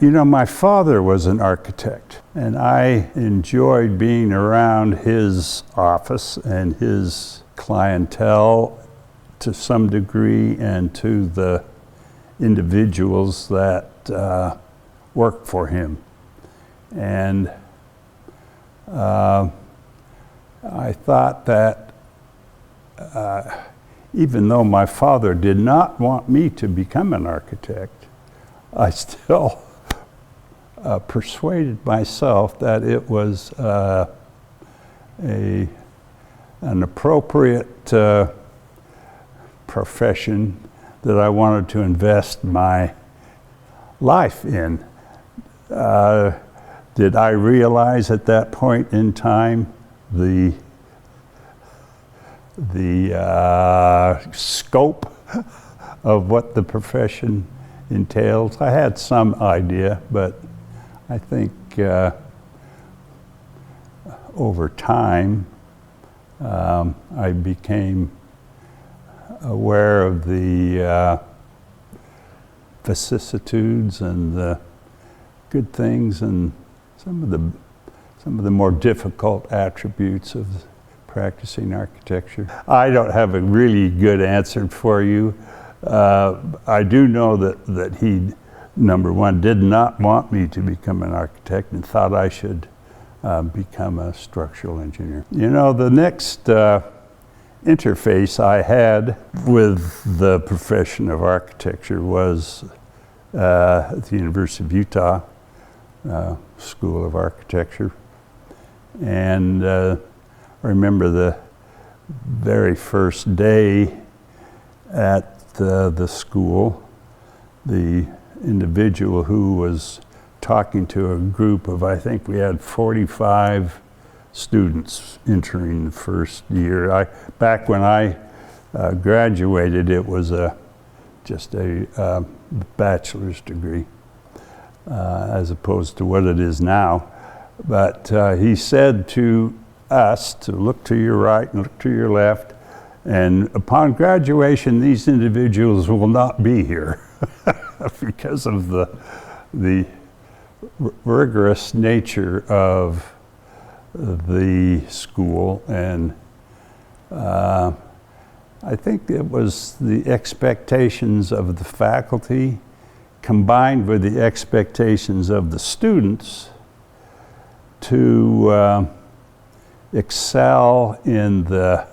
You know, my father was an architect, and I enjoyed being around his office and his clientele to some degree, and to the individuals that worked for him. And I thought that even though my father did not want me to become an architect, I still persuaded myself that it was an appropriate profession that I wanted to invest my life in. Did I realize at that point in time the scope of what the profession entails? I had some idea, but I think over time I became aware of the vicissitudes and the good things and some of the more difficult attributes of practicing architecture. I don't have a really good answer for you. I do know that he, number one, did not want me to become an architect and thought I should become a structural engineer. You know, the next interface I had with the profession of architecture was at the University of Utah School of Architecture. And I remember the very first day at the school, the individual who was talking to a group of, I think we had 45 students entering the first year. Back when I graduated, it was just a bachelor's degree as opposed to what it is now. But he said to us to look to your right and look to your left, and upon graduation these individuals will not be here because of the rigorous nature of the school. And I think it was the expectations of the faculty combined with the expectations of the students to excel in the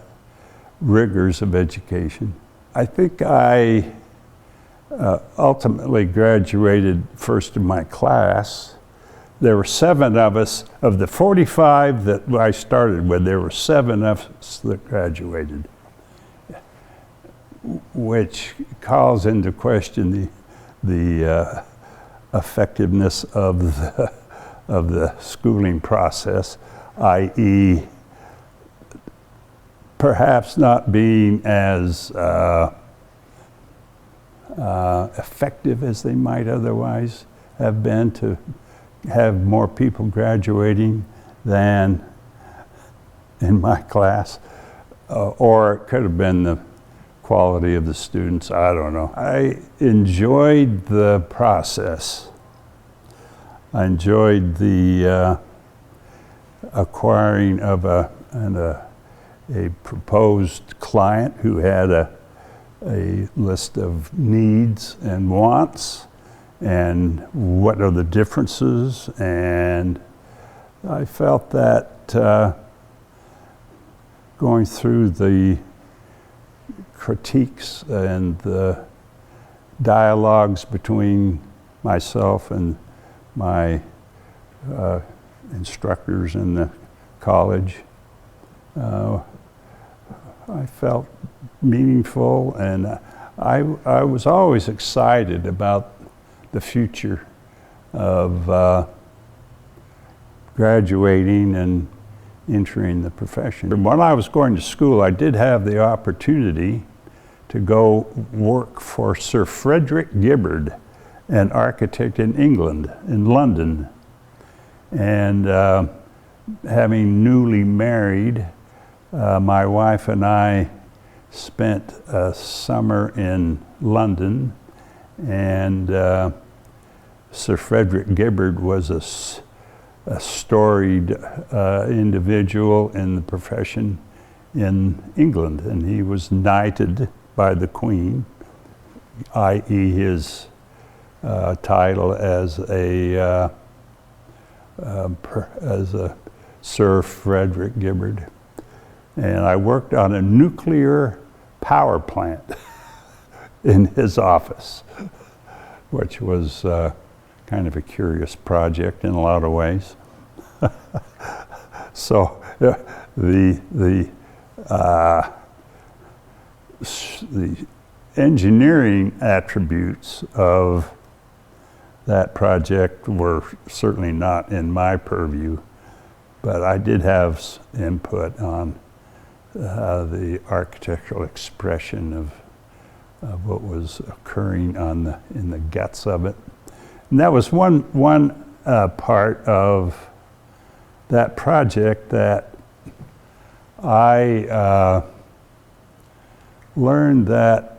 rigors of education. I think I ultimately graduated first in my class. There were 7 of us. Of the 45 that I started with, there were 7 of us that graduated, which calls into question the effectiveness of the schooling process, i.e. perhaps not being as effective as they might otherwise have been to have more people graduating than in my class, or it could have been the quality of the students, I don't know. I enjoyed the process. I enjoyed the acquiring of a proposed client who had a list of needs and wants, and what are the differences. And I felt that going through the critiques and the dialogues between myself and my instructors in the college, I felt meaningful, and I was always excited about the future of graduating and entering the profession. When I was going to school, I did have the opportunity to go work for Sir Frederick Gibbard, an architect in England, in London. And having newly married, my wife and I spent a summer in London, and Sir Frederick Gibbard was a storied individual in the profession in England, and he was knighted by the Queen, i.e. his title as a Sir Frederick Gibbard. And I worked on a nuclear power plant in his office, which was kind of a curious project in a lot of ways. So the engineering attributes of that project were certainly not in my purview, but I did have input on the architectural expression of what was occurring in the guts of it. And that was one part of that project that I learned that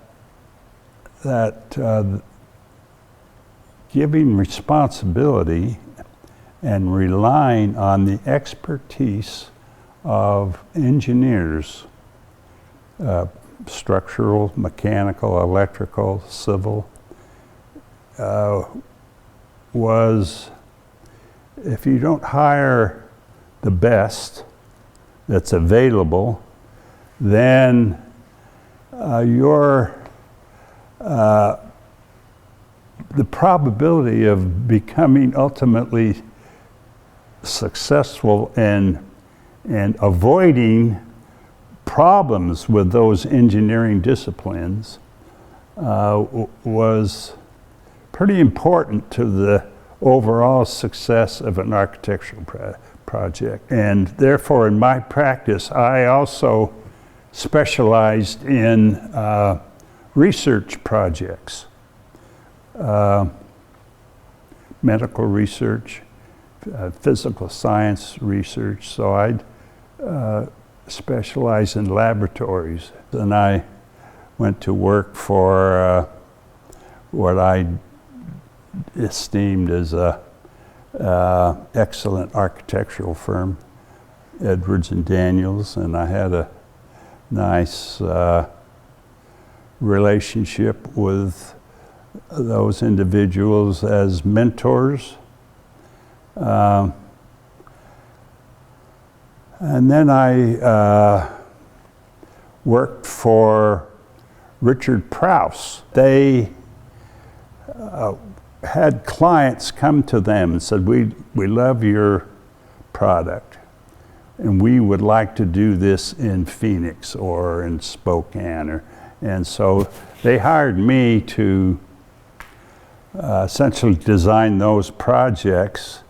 giving responsibility and relying on the expertise of engineers, structural, mechanical, electrical, civil, was, if you don't hire the best that's available, then the probability of becoming ultimately successful and avoiding problems with those engineering disciplines was pretty important to the overall success of an architectural project. And therefore, in my practice, I also specialized in research projects, medical research, physical science research. So I'd specialize in laboratories. And I went to work for what I esteemed as a excellent architectural firm, Edwards and Daniels, and I had a nice relationship with those individuals as mentors. And then I worked for Richard Prouse. They had clients come to them and said, we love your product, and we would like to do this in Phoenix or in Spokane. And so they hired me to essentially design those projects,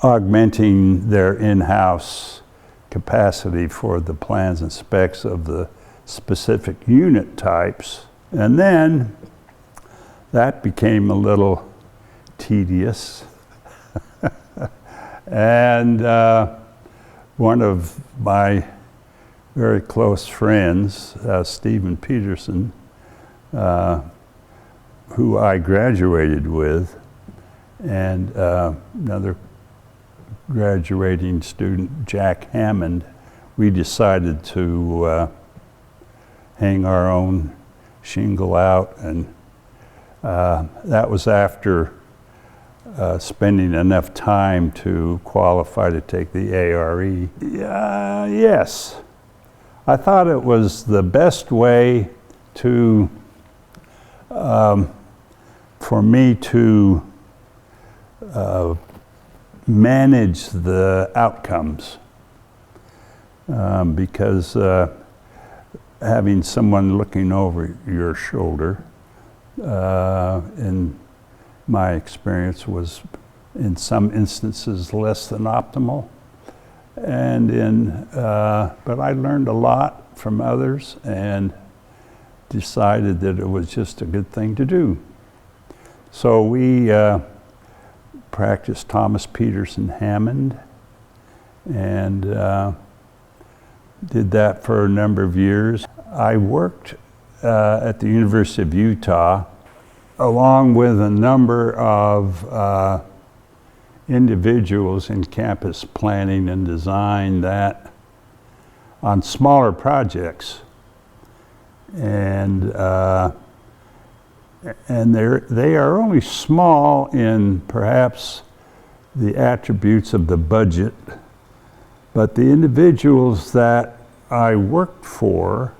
augmenting their in-house capacity for the plans and specs of the specific unit types. And then that became a little tedious. And one of my very close friends, Stephen Peterson, who I graduated with, and another graduating student, Jack Hammond, we decided to hang our own shingle out, and that was after spending enough time to qualify to take the ARE. Yes, I thought it was the best way to for me to manage the outcomes, because having someone looking over your shoulder, in my experience, was in some instances less than optimal. And but I learned a lot from others and decided that it was just a good thing to do. So we practiced Thomas Peterson Hammond, and did that for a number of years. I worked at the University of Utah, along with a number of individuals in campus planning and design that on smaller projects. And they are only small in perhaps the attributes of the budget, but the individuals that I worked for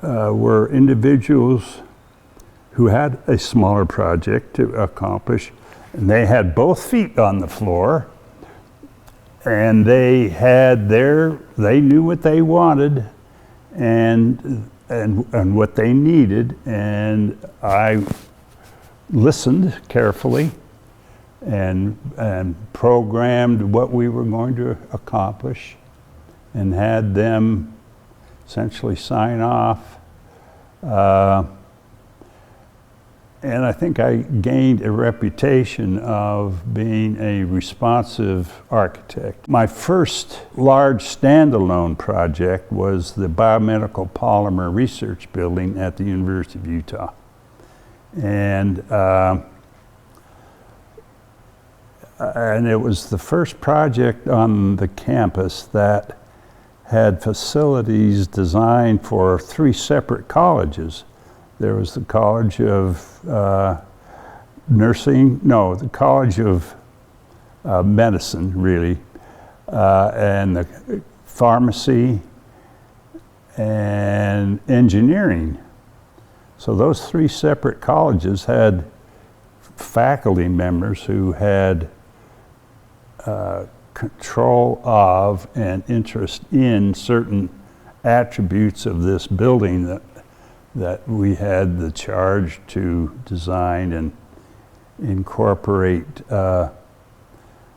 were individuals who had a smaller project to accomplish, and they had both feet on the floor, and they knew what they wanted and what they needed, and I listened carefully and programmed what we were going to accomplish and had them essentially sign off. And I think I gained a reputation of being a responsive architect. My first large standalone project was the Biomedical Polymer Research Building at the University of Utah. And it was the first project on the campus that had facilities designed for 3 separate colleges. There was the College of the College of Medicine, really, and the pharmacy and engineering. So those 3 separate colleges had faculty members who had control of and interest in certain attributes of this building that we had the charge to design and incorporate all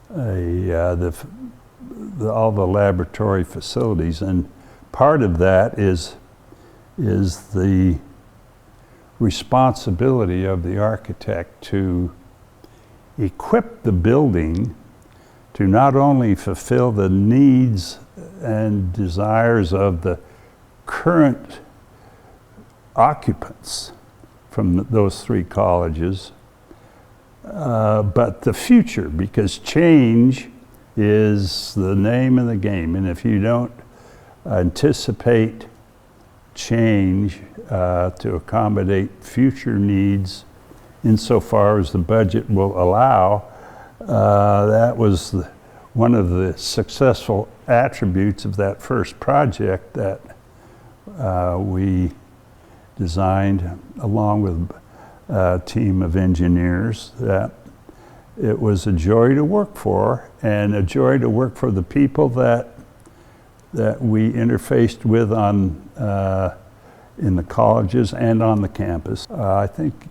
the laboratory facilities. And part of that is the responsibility of the architect to equip the building to not only fulfill the needs and desires of the current occupants from those 3 colleges, but the future, because change is the name of the game. And if you don't anticipate change to accommodate future needs insofar as the budget will allow, that was one of the successful attributes of that first project that we designed along with a team of engineers. That it was a joy to work for, and a joy to work for the people that we interfaced with in the colleges and on the campus. I think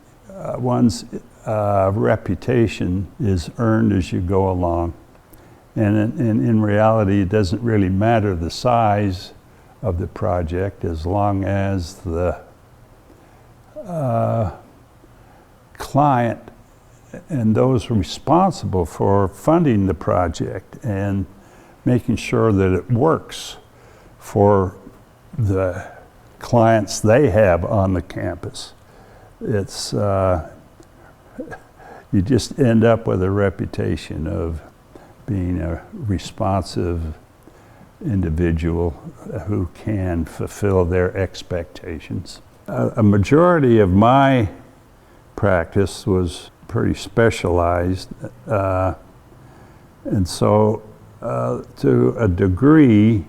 one's reputation is earned as you go along, and in reality it doesn't really matter the size of the project as long as the client and those responsible for funding the project and making sure that it works for the clients they have on the campus. It's you just end up with a reputation of being a responsive individual who can fulfill their expectations. A majority of my practice was pretty specialized, and so to a degree,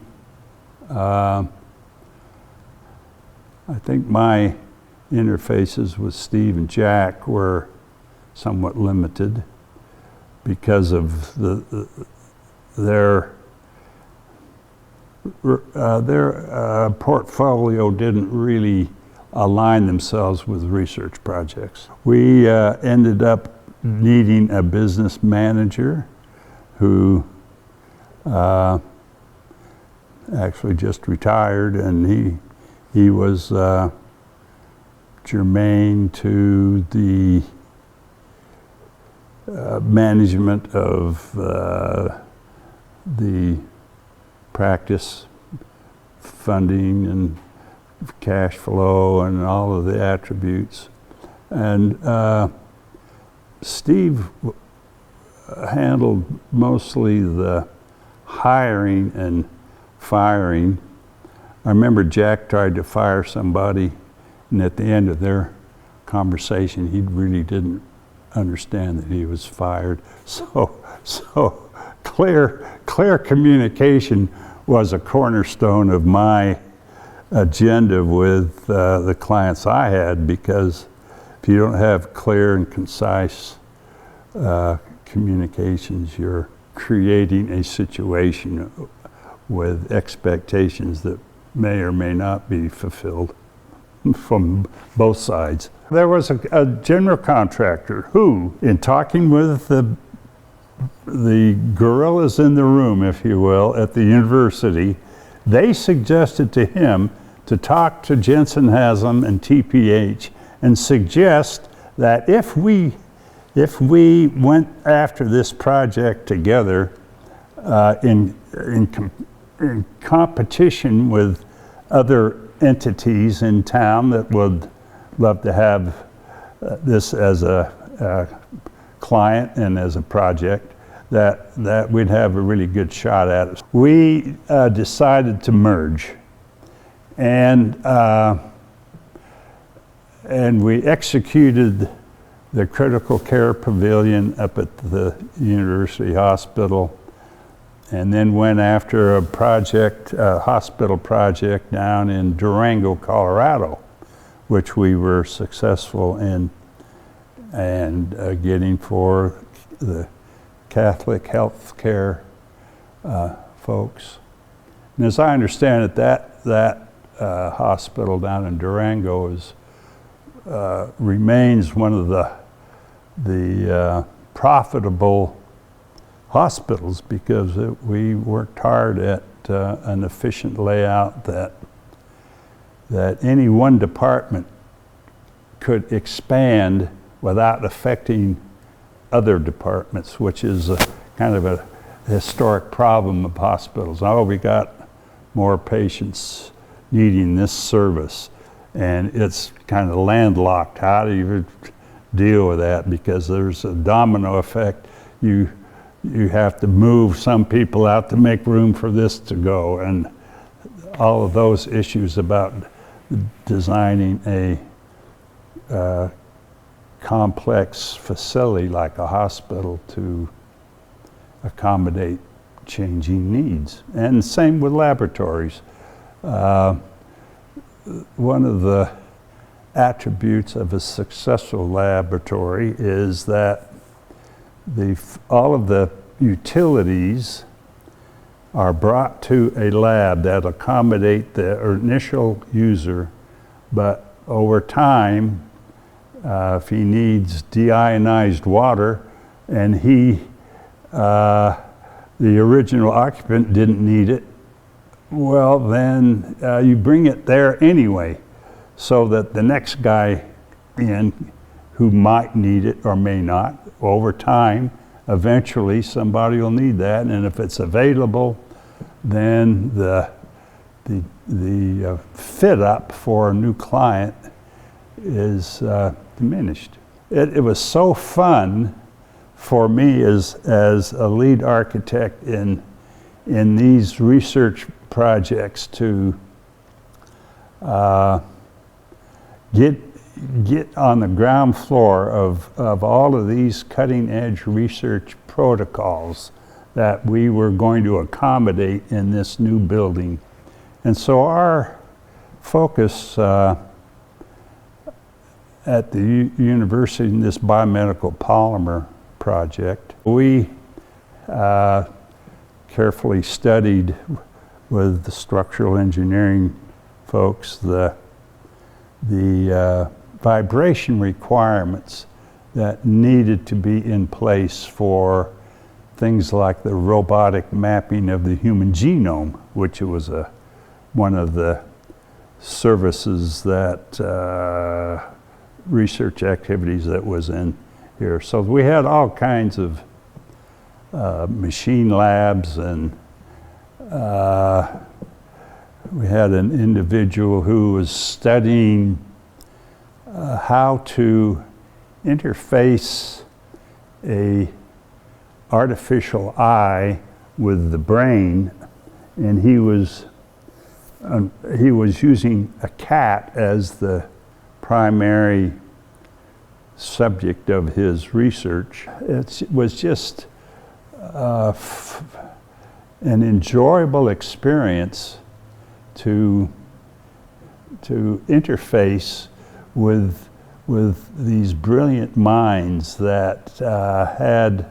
I think my interfaces with Steve and Jack were somewhat limited because of their portfolio didn't really align themselves with research projects. We ended up needing a business manager who actually just retired, and he was germane to the management of the practice, funding and cash flow and all of the attributes. And Steve handled mostly the hiring and firing. I remember Jack tried to fire somebody, and at the end of their conversation, he really didn't understand that he was fired. So clear communication was a cornerstone of my agenda with the clients I had, because if you don't have clear and concise communications, you're creating a situation with expectations that may or may not be fulfilled from both sides. There was a general contractor who, in talking with the gorillas in the room, if you will, at the university, they suggested to him to talk to Jensen Haslam and TPH and suggest that if we went after this project together in competition with other entities in town that would love to have this as a client and as a project, that we'd have a really good shot at it. We decided to merge, and we executed the critical care pavilion up at the University Hospital, and then went after a hospital project down in Durango, Colorado, which we were successful in getting for the Catholic health care folks. And as I understand it, that hospital down in Durango remains one of the profitable hospitals, because we worked hard at an efficient layout that any one department could expand without affecting other departments, which is kind of a historic problem of hospitals. Oh, we got more patients needing this service, and it's kind of landlocked. How do you deal with that? Because there's a domino effect. You have to move some people out to make room for this to go, and all of those issues about designing a complex facility like a hospital to accommodate changing needs. And same with laboratories. One of the attributes of a successful laboratory is that all of the utilities are brought to a lab that accommodate the initial user, but over time, if he needs deionized water and the original occupant didn't need it, well, then you bring it there anyway, so that the next guy in who might need it or may not, over time, eventually somebody will need that, and if it's available, then the fit up for a new client is diminished. It was so fun for me as a lead architect in these research projects to get on the ground floor of all of these cutting edge research protocols that we were going to accommodate in this new building. And so our focus at the university in this biomedical polymer project, we carefully studied with the structural engineering folks the vibration requirements that needed to be in place for things like the robotic mapping of the human genome, which was one of the services that research activities that was in here. So we had all kinds of machine labs and we had an individual who was studying how to interface a artificial eye with the brain, and he was using a cat as the primary subject of his research. It was just an enjoyable experience to interface with these brilliant minds that had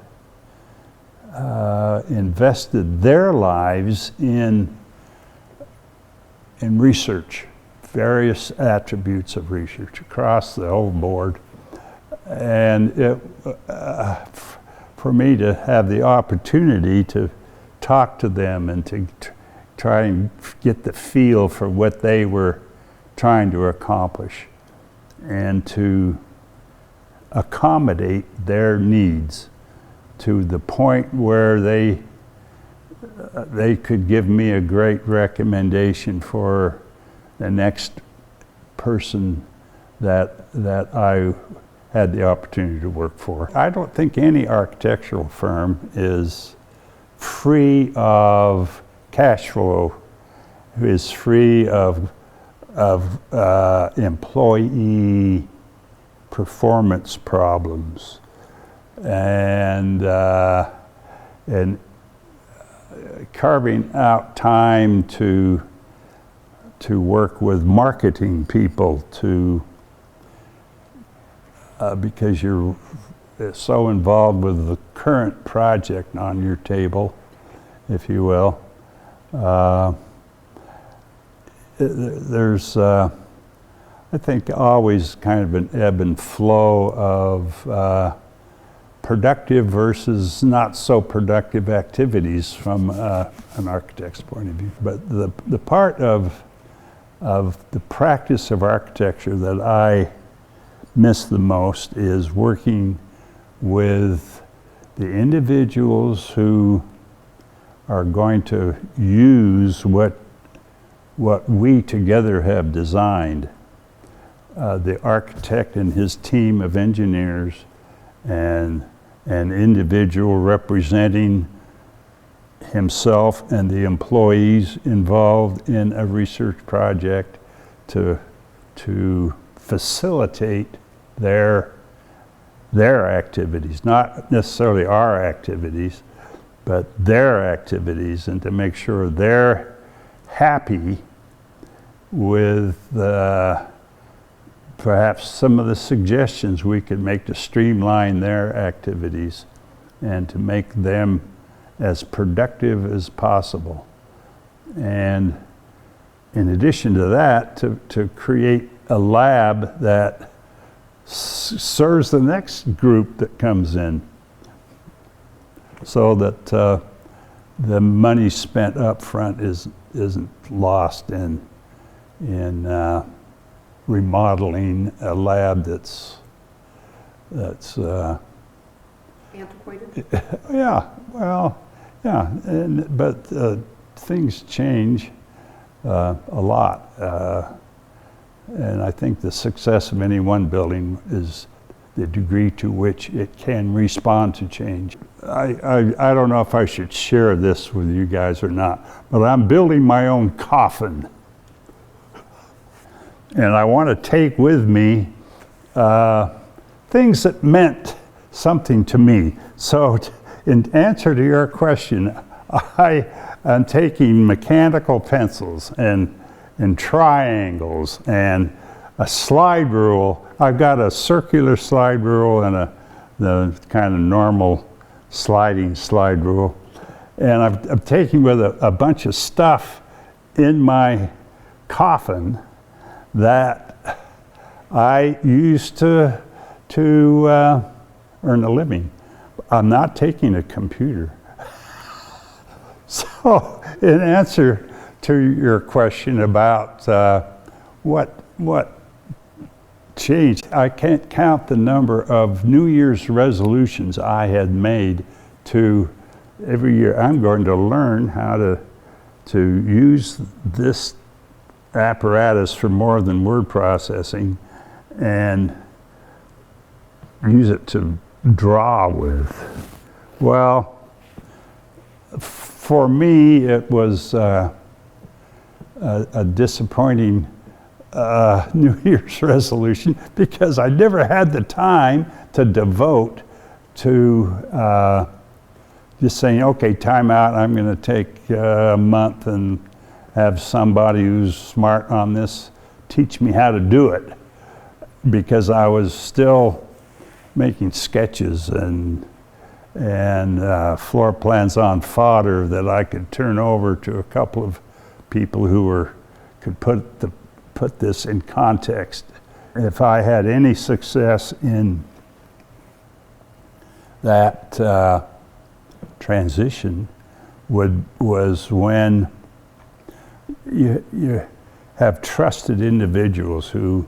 invested their lives in research, various attributes of research across the whole board. And for me to have the opportunity to talk to them and to try and get the feel for what they were trying to accomplish and to accommodate their needs to the point where they could give me a great recommendation for the next person that I had the opportunity to work for. I don't think any architectural firm is free of cash flow, is free of employee performance problems, and carving out time to work with marketing people because you're so involved with the current project on your table, if you will. There's, I think, always kind of an ebb and flow of productive versus not so productive activities from an architect's point of view. But the part of the practice of architecture that I miss the most is working with the individuals who are going to use what we together have designed. The architect and his team of engineers and an individual representing himself and the employees involved in a research project to facilitate their activities, not necessarily our activities, but their activities, and to make sure they're happy with perhaps some of the suggestions we could make to streamline their activities and to make them as productive as possible. And in addition to that, to create a lab that serves the next group that comes in, so that the money spent up front isn't lost in remodeling a lab that's antiquated. Yeah, well, yeah, but things change a lot. And I think the success of any one building is the degree to which it can respond to change. I don't know if I should share this with you guys or not, but I'm building my own coffin. And I want to take with me things that meant something to me. So in answer to your question, I am taking mechanical pencils and triangles and a slide rule. I've got a circular slide rule and the kind of normal sliding slide rule. And I'm taking with a bunch of stuff in my coffin that I used to earn a living. I'm not taking a computer. So in answer to your question about what changed, I can't count the number of New Year's resolutions I had made to every year. I'm going to learn how to use this apparatus for more than word processing and use it to draw with. Well, for me, it was a disappointing New Year's resolution because I never had the time to devote to just saying, okay, time out, I'm going to take a month and have somebody who's smart on this teach me how to do it, because I was still making sketches and floor plans on fodder that I could turn over to a couple of people who could put this in context. If I had any success in that transition was when you have trusted individuals who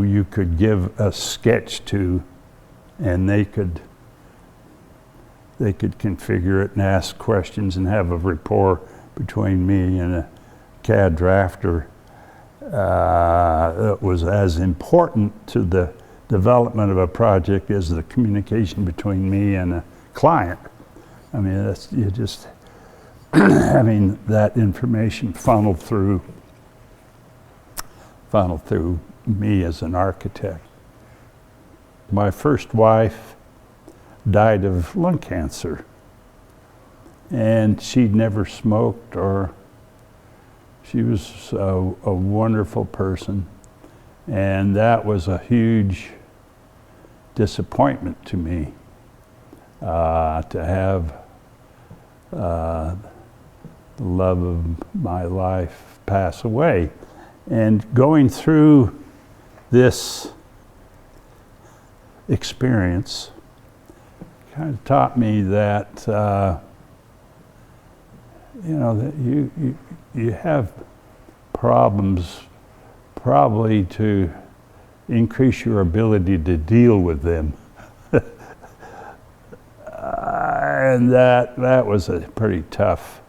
you could give a sketch to, and they could configure it and ask questions and have a rapport between me and a CAD drafter. It was as important to the development of a project as the communication between me and a client. I mean, you just having that information funneled through me as an architect. My first wife died of lung cancer, and she'd never smoked, or she was a wonderful person, and that was a huge disappointment to me, to have the love of my life pass away. And going through this experience kind of taught me that that you have problems probably to increase your ability to deal with them. And that was a pretty tough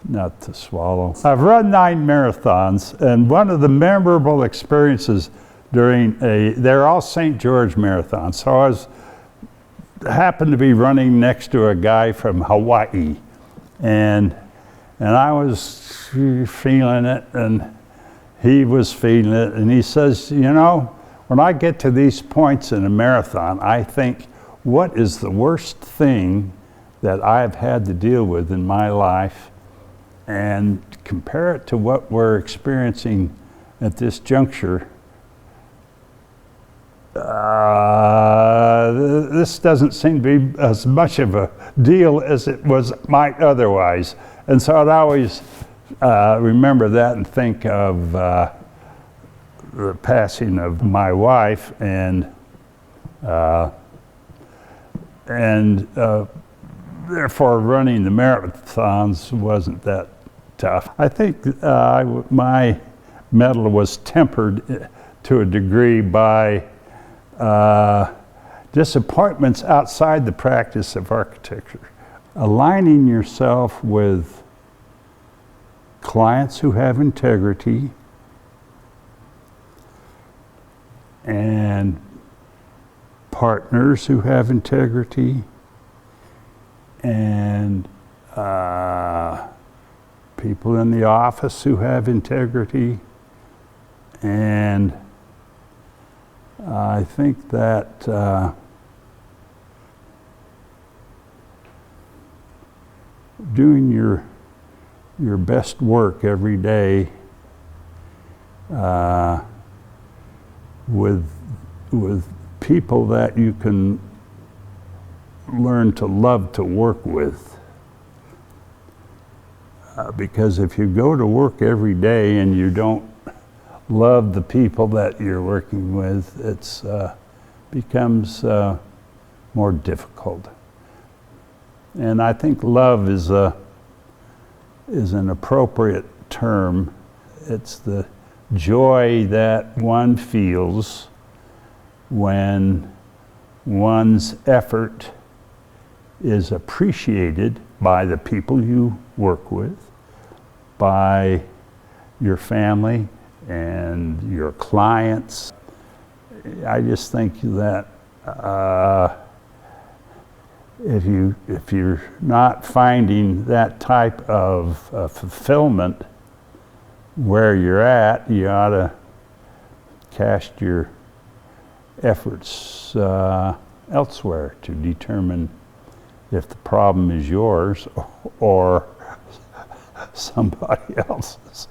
nut to swallow. I've run 9 marathons, and one of the memorable experiences they're all St. George marathons. So I happened to be running next to a guy from Hawaii, and I was feeling it, and he was feeling it, and he says, when I get to these points in a marathon, I think, what is the worst thing that I've had to deal with in my life, and compare it to what we're experiencing at this juncture. This doesn't seem to be as much of a deal as it might otherwise. And so I'd always remember that and think of the passing of my wife, and therefore running the marathons wasn't that tough. I think my mettle was tempered to a degree by disappointments outside the practice of architecture. Aligning yourself with clients who have integrity and partners who have integrity and people in the office who have integrity. And I think that doing your best work every day with people that you can learn to love to work with. Because if you go to work every day and you don't love the people that you're working with, it becomes more difficult. And I think love is an appropriate term. It's the joy that one feels when one's effort is appreciated by the people you work with, by your family and your clients. I just think that if you're not finding that type of fulfillment where you're at, you ought to cast your efforts elsewhere to determine if the problem is yours or somebody else's.